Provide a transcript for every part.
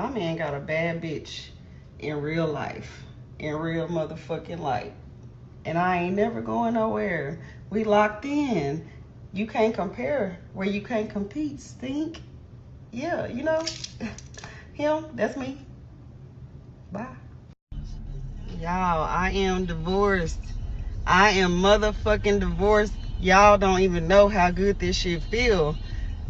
my man got a bad bitch in real life, in real motherfucking life. And I ain't never going nowhere. We locked in. You can't compare where you can't compete, stink. Yeah, you know, him, that's me. Bye. Y'all, I am divorced. I am motherfucking divorced. Y'all don't even know how good this shit feel.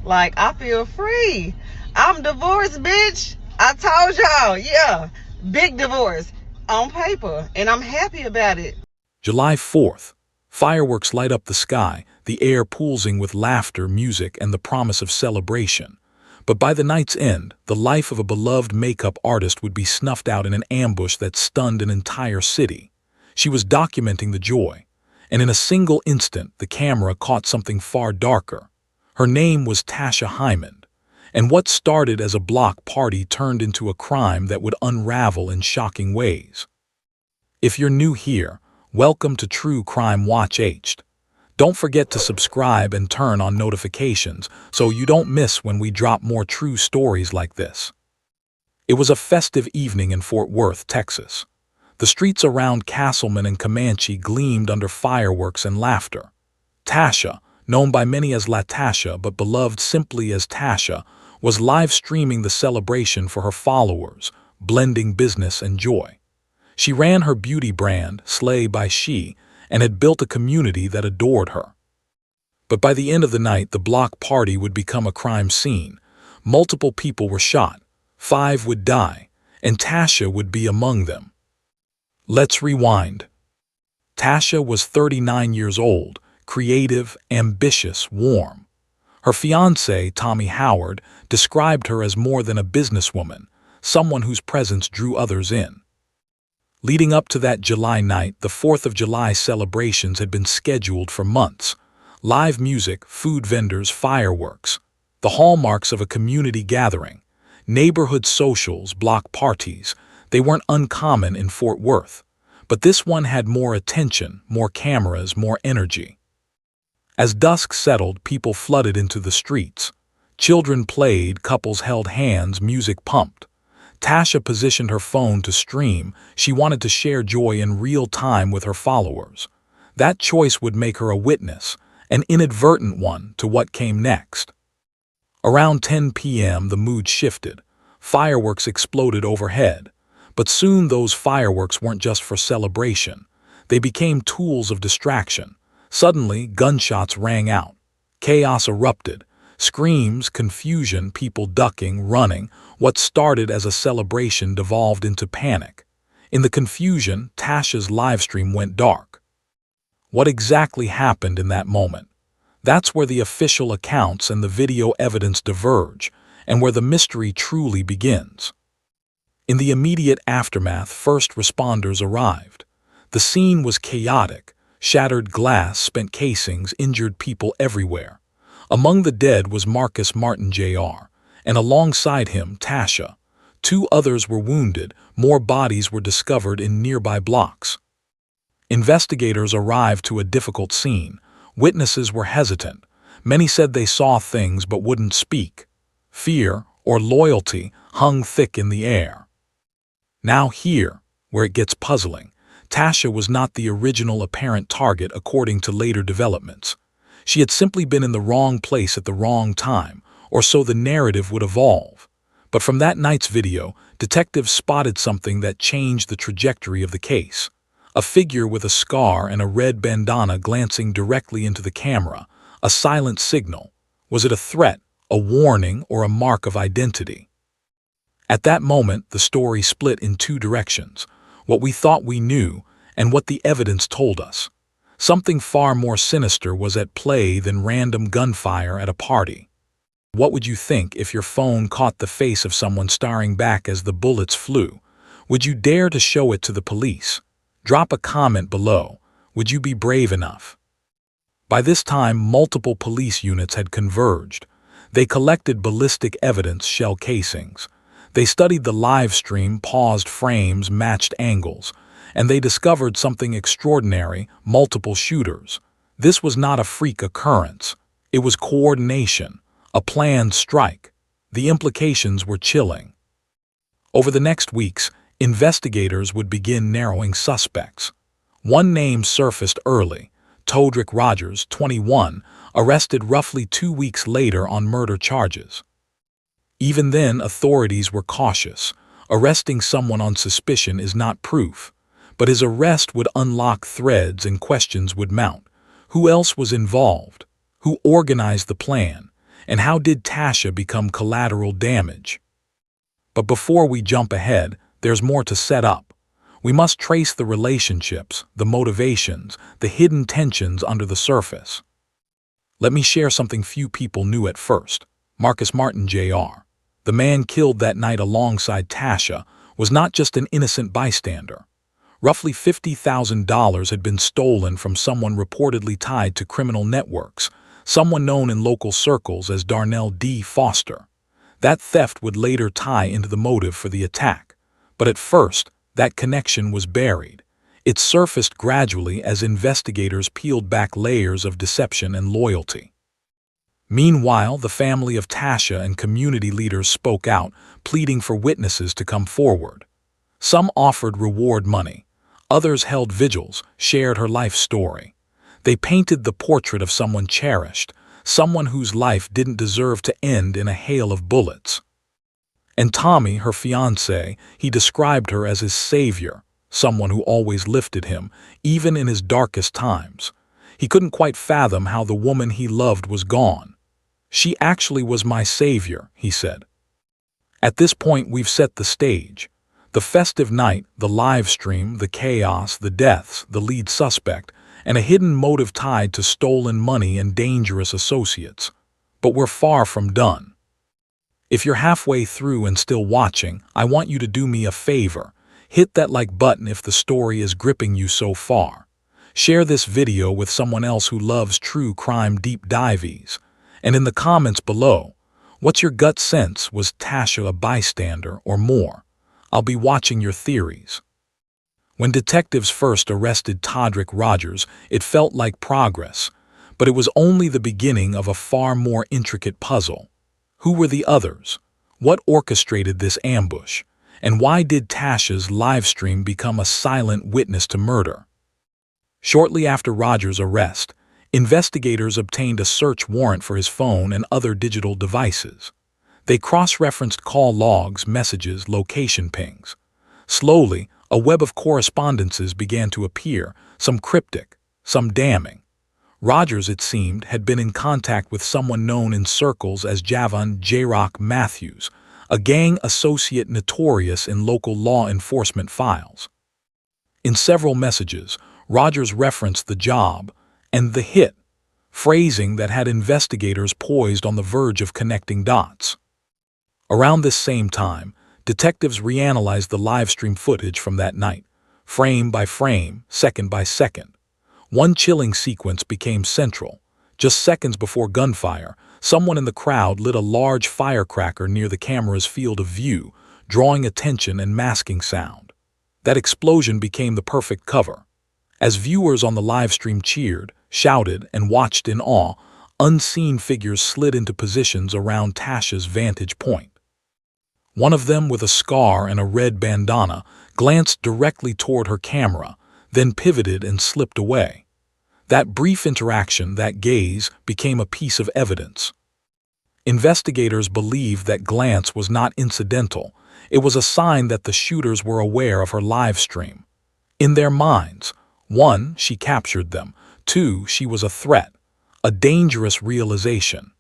Like, I feel free. I'm divorced, bitch. I told y'all, yeah. Big divorce on paper, and I'm happy about it. July 4th. Fireworks light up the sky, the air pulsing with laughter, music, and the promise of celebration. But by the night's end, the life of a beloved makeup artist would be snuffed out in an ambush that stunned an entire city. She was documenting the joy, and in a single instant, the camera caught something far darker. Her name was Tasha Hyman, and what started as a block party turned into a crime that would unravel in shocking ways. If you're new here, welcome to True Crime Watch H. Don't forget to subscribe and turn on notifications so you don't miss when we drop more true stories like this. It was a festive evening in Fort Worth, Texas. The streets around Castleman and Comanche gleamed under fireworks and laughter. Tasha, known by many as La Tasha but beloved simply as Tasha, was live streaming the celebration for her followers, blending business and joy. She ran her beauty brand, Slay by She, and had built a community that adored her. But by the end of the night, the block party would become a crime scene. Multiple people were shot, 5 would die, and Tasha would be among them. Let's rewind. Tasha was 39 years old, creative, ambitious, warm. Her fiancé, Tommy Howard, described her as more than a businesswoman, someone whose presence drew others in. Leading up to that July night, the 4th of July celebrations had been scheduled for months. Live music, food vendors, fireworks, the hallmarks of a community gathering. Neighborhood socials, block parties, they weren't uncommon in Fort Worth. But this one had more attention, more cameras, more energy. As dusk settled, people flooded into the streets. Children played, couples held hands, music pumped. Tasha positioned her phone to stream. She wanted to share joy in real time with her followers. That choice would make her a witness, an inadvertent one, to what came next. Around 10 p.m., the mood shifted. Fireworks exploded overhead. But soon those fireworks weren't just for celebration. They became tools of distraction. Suddenly, gunshots rang out. Chaos erupted. Screams, confusion, people ducking, running. What started as a celebration devolved into panic. In the confusion, Tasha's livestream went dark. What exactly happened in that moment? That's where the official accounts and the video evidence diverge, and where the mystery truly begins. In the immediate aftermath, first responders arrived. The scene was chaotic. Shattered glass, spent casings, injured people everywhere. Among the dead was Marcus Martin Jr., and alongside him, Tasha. 2 others were wounded. More bodies were discovered in nearby blocks. Investigators arrived to a difficult scene. Witnesses were hesitant. Many said they saw things but wouldn't speak. Fear, or loyalty, hung thick in the air. Now here, where it gets puzzling, Tasha was not the original apparent target according to later developments. She had simply been in the wrong place at the wrong time, or so the narrative would evolve. But from that night's video, detectives spotted something that changed the trajectory of the case. A figure with a scar and a red bandana glancing directly into the camera, a silent signal. Was it a threat, a warning, or a mark of identity? At that moment, the story split in 2 directions. What we thought we knew, and what the evidence told us. Something far more sinister was at play than random gunfire at a party. What would you think if your phone caught the face of someone staring back as the bullets flew? Would you dare to show it to the police? Drop a comment below. Would you be brave enough? By this time, multiple police units had converged. They collected ballistic evidence, shell casings. They studied the live stream, paused frames, matched angles, and they discovered something extraordinary: multiple shooters. This was not a freak occurrence. It was coordination, a planned strike. The implications were chilling. Over the next weeks, investigators would begin narrowing suspects. One name surfaced early: Todrick Rogers, 21, arrested roughly 2 weeks later on murder charges. Even then, authorities were cautious. Arresting someone on suspicion is not proof. But his arrest would unlock threads and questions would mount. Who else was involved? Who organized the plan? And how did Tasha become collateral damage? But before we jump ahead, there's more to set up. We must trace the relationships, the motivations, the hidden tensions under the surface. Let me share something few people knew at first. Marcus Martin Jr., the man killed that night alongside Tasha, was not just an innocent bystander. Roughly $50,000 had been stolen from someone reportedly tied to criminal networks, someone known in local circles as Darnell D. Foster. That theft would later tie into the motive for the attack. But at first, that connection was buried. It surfaced gradually as investigators peeled back layers of deception and loyalty. Meanwhile, the family of Tasha and community leaders spoke out, pleading for witnesses to come forward. Some offered reward money. Others held vigils, shared her life story. They painted the portrait of someone cherished, someone whose life didn't deserve to end in a hail of bullets. And Tommy, her fiancé, he described her as his savior, someone who always lifted him, even in his darkest times. He couldn't quite fathom how the woman he loved was gone. "She actually was my savior," he said. At this point, we've set the stage. The festive night, the live stream, the chaos, the deaths, the lead suspect, and a hidden motive tied to stolen money and dangerous associates. But we're far from done. If you're halfway through and still watching, I want you to do me a favor. Hit that like button if the story is gripping you so far. Share this video with someone else who loves true crime deep dives. And in the comments below, what's your gut sense? Was Tasha a bystander or more? I'll be watching your theories. When detectives first arrested Todrick Rogers, it felt like progress, but it was only the beginning of a far more intricate puzzle. Who were the others? What orchestrated this ambush? And why did Tasha's livestream become a silent witness to murder? Shortly after Rogers' arrest, investigators obtained a search warrant for his phone and other digital devices. They cross-referenced call logs, messages, location pings. Slowly, a web of correspondences began to appear, some cryptic, some damning. Rogers, it seemed, had been in contact with someone known in circles as Javon J-Rock Matthews, a gang associate notorious in local law enforcement files. In several messages, Rogers referenced the job and the hit, phrasing that had investigators poised on the verge of connecting dots. Around this same time, detectives reanalyzed the livestream footage from that night, frame by frame, second by second. One chilling sequence became central. Just seconds before gunfire, someone in the crowd lit a large firecracker near the camera's field of view, drawing attention and masking sound. That explosion became the perfect cover. As viewers on the livestream cheered, shouted, and watched in awe, unseen figures slid into positions around Tasha's vantage point. One of them, with a scar and a red bandana, glanced directly toward her camera, then pivoted and slipped away. That brief interaction, that gaze, became a piece of evidence. Investigators believed that glance was not incidental. It was a sign that the shooters were aware of her live stream. In their minds, 1, she captured them. 2, she was a threat, a dangerous realization.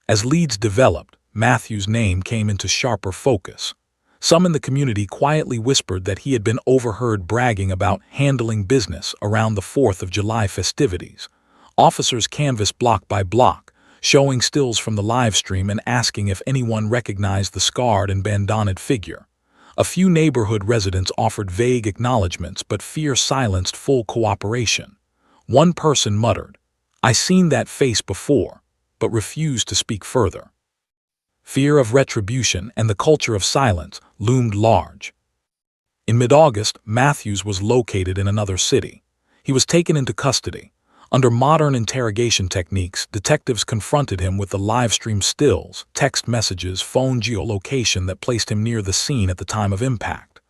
As leads developed, Matthew's name came into sharper focus. Some in the community quietly whispered that he had been overheard bragging about handling business around the 4th of July festivities. Officers canvassed block by block, showing stills from the live stream and asking if anyone recognized the scarred and bandanaed figure. A few neighborhood residents offered vague acknowledgments, but fear silenced full cooperation. One person muttered, "I seen that face before," but refused to speak further. Fear of retribution and the culture of silence loomed large. In mid-August, Matthews was located in another city. He was taken into custody. Under modern interrogation techniques, detectives confronted him with the live-stream stills, text messages, phone geolocation that placed him near the scene at the time of impact.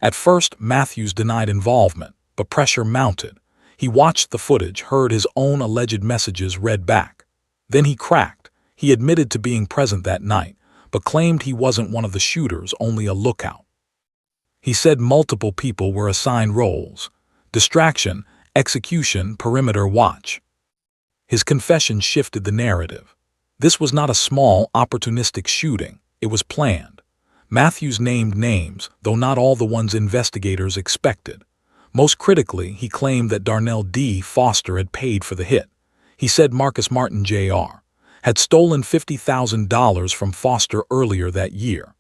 At first, Matthews denied involvement, but pressure mounted. He watched the footage, heard his own alleged messages read back. Then he cracked. He admitted to being present that night, but claimed he wasn't one of the shooters, only a lookout. He said multiple people were assigned roles: distraction, execution, perimeter watch. His confession shifted the narrative. This was not a small, opportunistic shooting. It was planned. Matthews named names, though not all the ones investigators expected. Most critically, he claimed that Darnell D. Foster had paid for the hit. He said Marcus Martin Jr. had stolen $50,000 from Foster earlier that year.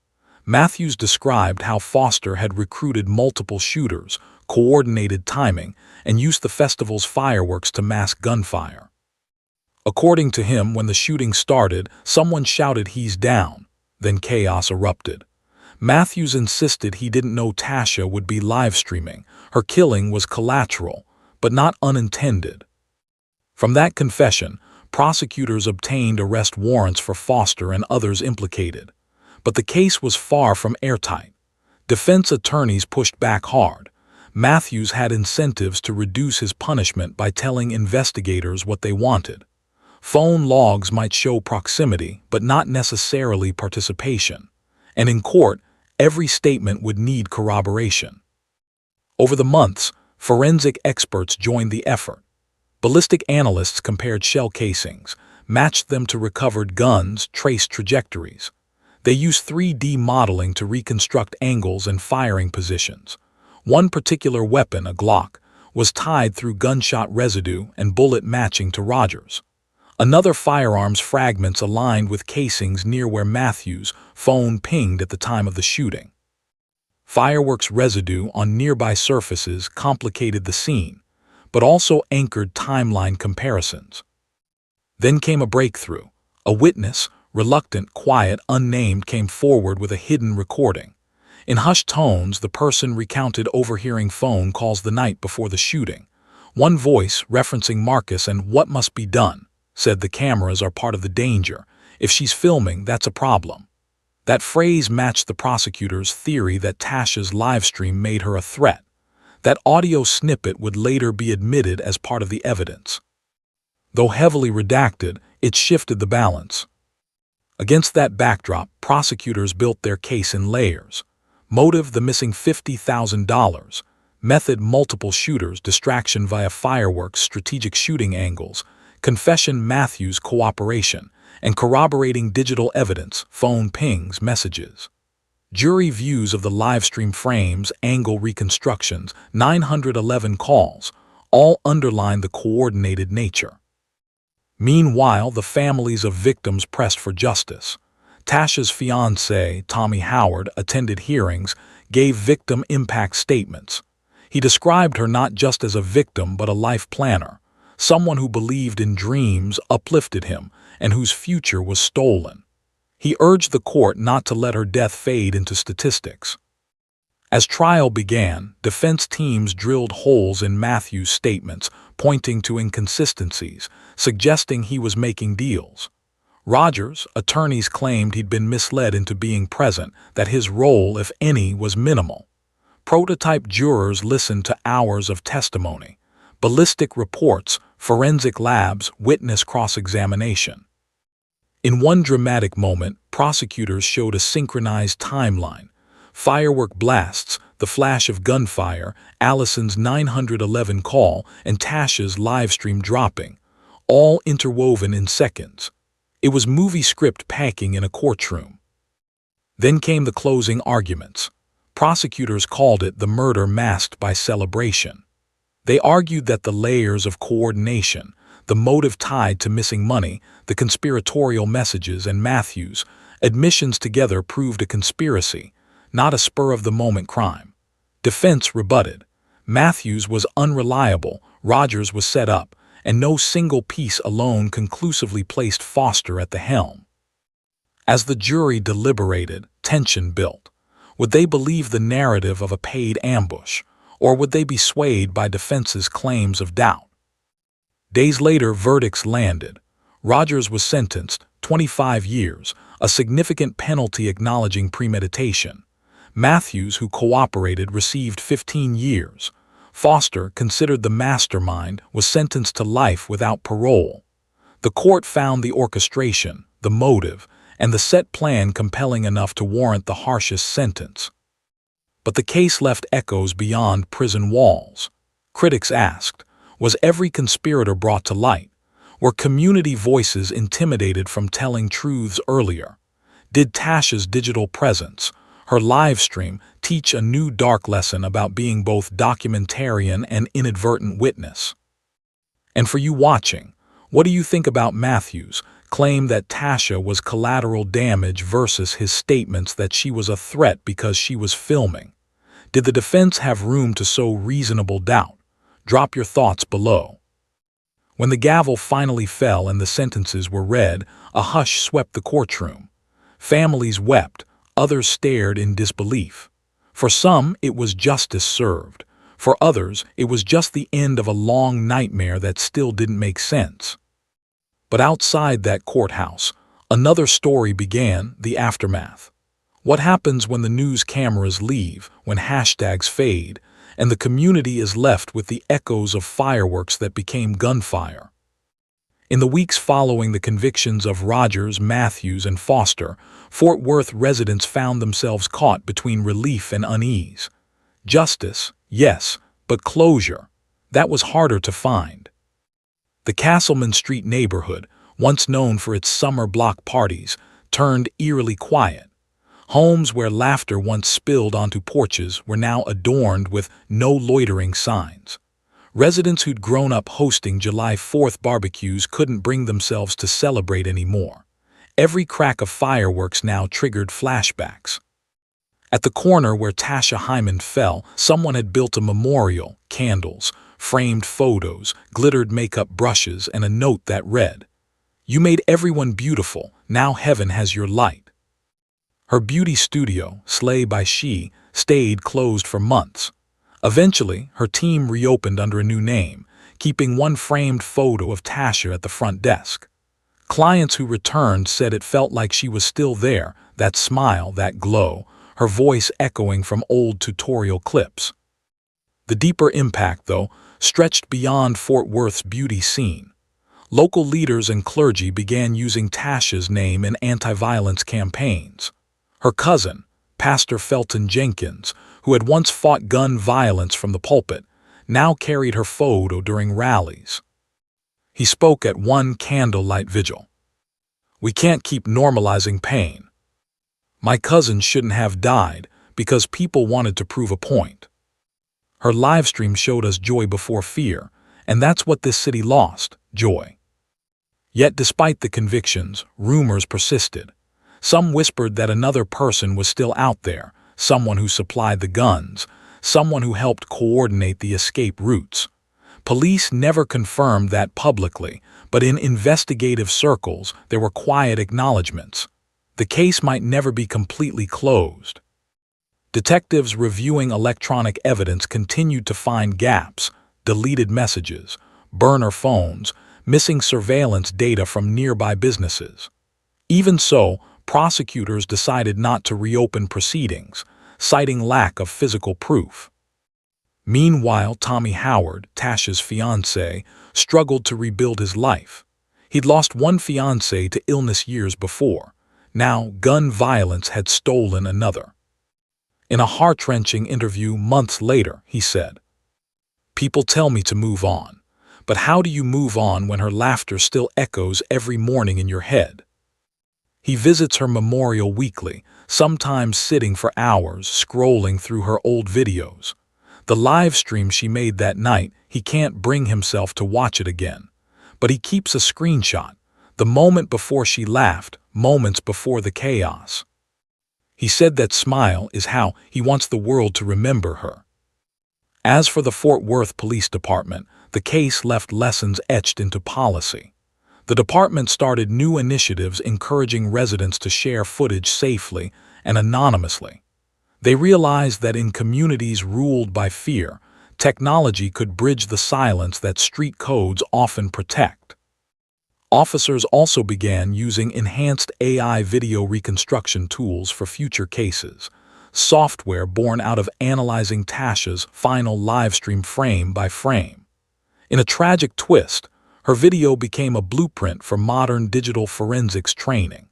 Matthews described how Foster had recruited multiple shooters, coordinated timing, and used the festival's fireworks to mask gunfire. According to him, when the shooting started, someone shouted, "He's down." Then chaos erupted. Matthews insisted he didn't know Tasha would be live streaming. Her killing was collateral, but not unintended. From that confession, prosecutors obtained arrest warrants for Foster and others implicated. But the case was far from airtight. Defense attorneys pushed back hard. Matthews had incentives to reduce his punishment by telling investigators what they wanted. Phone logs might show proximity, but not necessarily participation. And in court, every statement would need corroboration. Over the months, forensic experts joined the effort. Ballistic analysts compared shell casings, matched them to recovered guns, traced trajectories. They used 3D modeling to reconstruct angles and firing positions. One particular weapon, a Glock, was tied through gunshot residue and bullet matching to Rogers. Another firearm's fragments aligned with casings near where Matthews' phone pinged at the time of the shooting. Fireworks residue on nearby surfaces complicated the scene, but also anchored timeline comparisons. Then came a breakthrough. A witness, reluctant, quiet, unnamed, came forward with a hidden recording. In hushed tones, the person recounted overhearing phone calls the night before the shooting. One voice, referencing Marcus and "what must be done," said, "The cameras are part of the danger. If she's filming, that's a problem." That phrase matched the prosecutor's theory that Tasha's livestream made her a threat. That audio snippet would later be admitted as part of the evidence. Though heavily redacted, it shifted the balance. Against that backdrop, prosecutors built their case in layers. Motive: the missing $50,000. Method: multiple shooters, distraction via fireworks, strategic shooting angles. Confession: Matthews' cooperation, and corroborating digital evidence, phone pings, messages. Jury views of the livestream frames, angle reconstructions, 911 calls, all underline the coordinated nature. Meanwhile, the families of victims pressed for justice. Tasha's fiancé, Tommy Howard, attended hearings, gave victim impact statements. He described her not just as a victim but a life planner, someone who believed in dreams, uplifted him, and whose future was stolen. He urged the court not to let her death fade into statistics. As trial began, defense teams drilled holes in Matthews' statements, pointing to inconsistencies, suggesting he was making deals. Rogers' attorneys claimed he'd been misled into being present, that his role, if any, was minimal. Prototype jurors listened to hours of testimony, ballistic reports, forensic labs, witness cross-examination. In one dramatic moment, prosecutors showed a synchronized timeline. Firework blasts, the flash of gunfire, Allison's 911 call, and Tasha's livestream dropping, all interwoven in seconds. It was movie script packing in a courtroom. Then came the closing arguments. Prosecutors called it the murder masked by celebration. They argued that the layers of coordination, the motive tied to missing money, the conspiratorial messages, and Matthews' admissions together proved a conspiracy, not a spur-of-the-moment crime. Defense rebutted. Matthews was unreliable, Rogers was set up, and no single piece alone conclusively placed Foster at the helm. As the jury deliberated, tension built. Would they believe the narrative of a paid ambush, or would they be swayed by defense's claims of doubt? Days later, verdicts landed. Rogers was sentenced, 25 years, a significant penalty acknowledging premeditation. Matthews, who cooperated, received 15 years. Foster, considered the mastermind, was sentenced to life without parole. The court found the orchestration, the motive, and the set plan compelling enough to warrant the harshest sentence. But the case left echoes beyond prison walls. Critics asked, was every conspirator brought to light? Were community voices intimidated from telling truths earlier? Did Tasha's digital presence, her live stream, teach a new dark lesson about being both documentarian and inadvertent witness? And for you watching, what do you think about Matthews' claim that Tasha was collateral damage versus his statements that she was a threat because she was filming? Did the defense have room to sow reasonable doubt? Drop your thoughts below. When the gavel finally fell and the sentences were read, a hush swept the courtroom. Families wept, others stared in disbelief. For some, it was justice served. For others, it was just the end of a long nightmare that still didn't make sense. But outside that courthouse, another story began, the aftermath. What happens when the news cameras leave, when hashtags fade, and the community is left with the echoes of fireworks that became gunfire? In the weeks following the convictions of Rogers, Matthews, and Foster, Fort Worth residents found themselves caught between relief and unease. Justice, yes, but closure, that was harder to find. The Castleman Street neighborhood, once known for its summer block parties, turned eerily quiet. Homes where laughter once spilled onto porches were now adorned with "no loitering" signs. Residents who'd grown up hosting July 4th barbecues couldn't bring themselves to celebrate anymore. Every crack of fireworks now triggered flashbacks. At the corner where Tasha Hyman fell, someone had built a memorial, candles, framed photos, glittered makeup brushes, and a note that read, "You made everyone beautiful, now heaven has your light." Her beauty studio, Slay by She, stayed closed for months. Eventually, her team reopened under a new name, keeping one framed photo of Tasha at the front desk. Clients who returned said it felt like she was still there, that smile, that glow, her voice echoing from old tutorial clips. The deeper impact, though, stretched beyond Fort Worth's beauty scene. Local leaders and clergy began using Tasha's name in anti-violence campaigns. Her cousin, Pastor Felton Jenkins, who had once fought gun violence from the pulpit, now carried her photo during rallies. He spoke at one candlelight vigil. "We can't keep normalizing pain. My cousin shouldn't have died because people wanted to prove a point." Her live stream showed us joy before fear, and that's what this city lost, joy. Yet despite the convictions, rumors persisted. Some whispered that another person was still out there, someone who supplied the guns, someone who helped coordinate the escape routes. Police never confirmed that publicly, but in investigative circles there were quiet acknowledgments. The case might never be completely closed. Detectives reviewing electronic evidence continued to find gaps, deleted messages, burner phones, missing surveillance data from nearby businesses. Even so, prosecutors decided not to reopen proceedings, citing lack of physical proof. Meanwhile, Tommy Howard, Tasha's fiancé, struggled to rebuild his life. He'd lost one fiancé to illness years before. Now, gun violence had stolen another. In a heart-wrenching interview months later, he said, "People tell me to move on, but how do you move on when her laughter still echoes every morning in your head?" He visits her memorial weekly, sometimes sitting for hours scrolling through her old videos. The live stream she made that night, he can't bring himself to watch it again. But he keeps a screenshot, the moment before she laughed, moments before the chaos. He said that smile is how he wants the world to remember her. As for the Fort Worth Police Department, the case left lessons etched into policy. The department started new initiatives encouraging residents to share footage safely and anonymously. They realized that in communities ruled by fear, technology could bridge the silence that street codes often protect. Officers also began using enhanced AI video reconstruction tools for future cases, software born out of analyzing Tasha's final livestream frame by frame. In a tragic twist, her video became a blueprint for modern digital forensics training.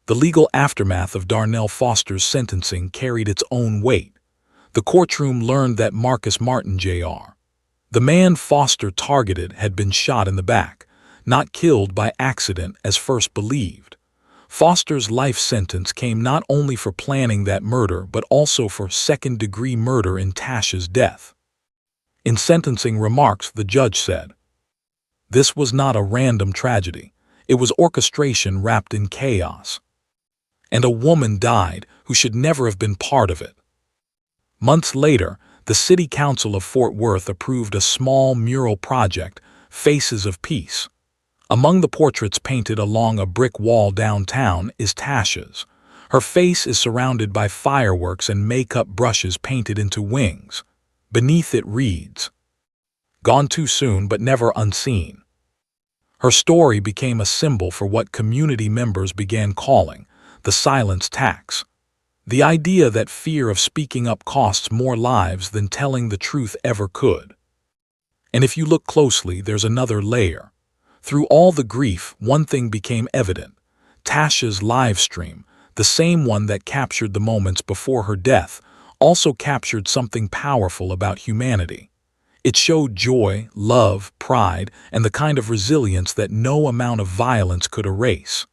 The legal aftermath of Darnell Foster's sentencing carried its own weight. The courtroom learned that Marcus Martin Jr., the man Foster targeted, had been shot in the back, not killed by accident as first believed. Foster's life sentence came not only for planning that murder but also for second-degree murder in Tasha's death. In sentencing remarks, the judge said, "This was not a random tragedy. It was orchestration wrapped in chaos. And a woman died who should never have been part of it." Months later, the City Council of Fort Worth approved a small mural project, Faces of Peace. Among the portraits painted along a brick wall downtown is Tasha's. Her face is surrounded by fireworks and makeup brushes painted into wings. Beneath it reads, "Gone too soon but never unseen." Her story became a symbol for what community members began calling the silence tax. The idea that fear of speaking up costs more lives than telling the truth ever could. And if you look closely, there's another layer. Through all the grief, one thing became evident. Tasha's live stream, the same one that captured the moments before her death, also captured something powerful about humanity. It showed joy, love, pride, and the kind of resilience that no amount of violence could erase.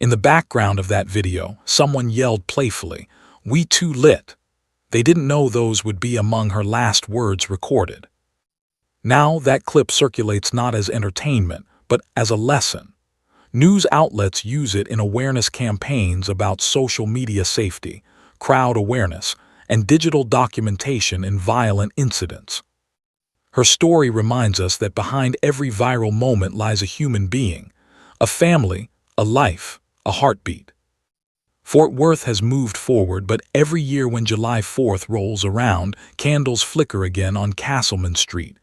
In the background of that video, someone yelled playfully, "We too lit." They didn't know those would be among her last words recorded. Now that clip circulates not as entertainment, but as a lesson. News outlets use it in awareness campaigns about social media safety, crowd awareness, and digital documentation in violent incidents. Her story reminds us that behind every viral moment lies a human being, a family, a life, a heartbeat. Fort Worth has moved forward, but every year when July 4th rolls around, candles flicker again on Castleman Street.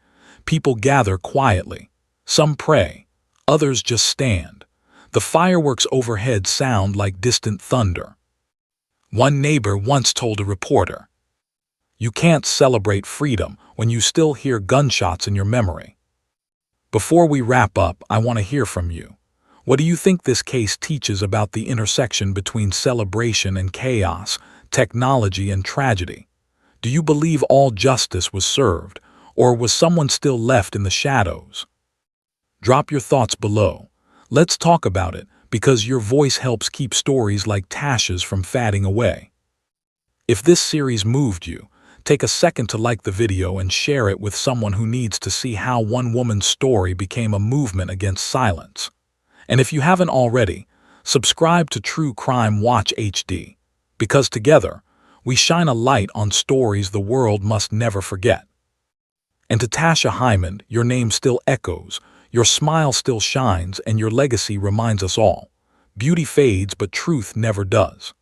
People gather quietly. Some pray, others just stand. The fireworks overhead sound like distant thunder. One neighbor once told a reporter, "You can't celebrate freedom when you still hear gunshots in your memory." Before we wrap up, I want to hear from you. What do you think this case teaches about the intersection between celebration and chaos, technology and tragedy? Do you believe all justice was served, or was someone still left in the shadows? Drop your thoughts below. Let's talk about it, because your voice helps keep stories like Tasha's from fading away. If this series moved you, take a second to like the video and share it with someone who needs to see how one woman's story became a movement against silence. And if you haven't already, subscribe to True Crime Watch HD, because together, we shine a light on stories the world must never forget. And to Tasha Hyman, your name still echoes, your smile still shines, and your legacy reminds us all. Beauty fades, but truth never does.